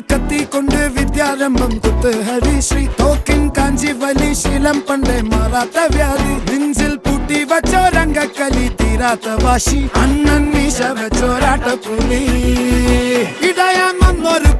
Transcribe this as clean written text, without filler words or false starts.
കത്തി കൊണ്ട് വിദ്യാരംഭം കുത്തുഹരി ശ്രീ തോക്കിൻ കാഞ്ചി വലി ശീലം പണ്ടേ മാറാത്ത വ്യാധി നെഞ്ചിൽ പൂട്ടി വച്ചോരംഗക്കലി തീരാത്ത വാശി അണ്ണൻ മീശ വെച്ചോരാട്ട പുലി ഇടയാൻ വന്നൊരു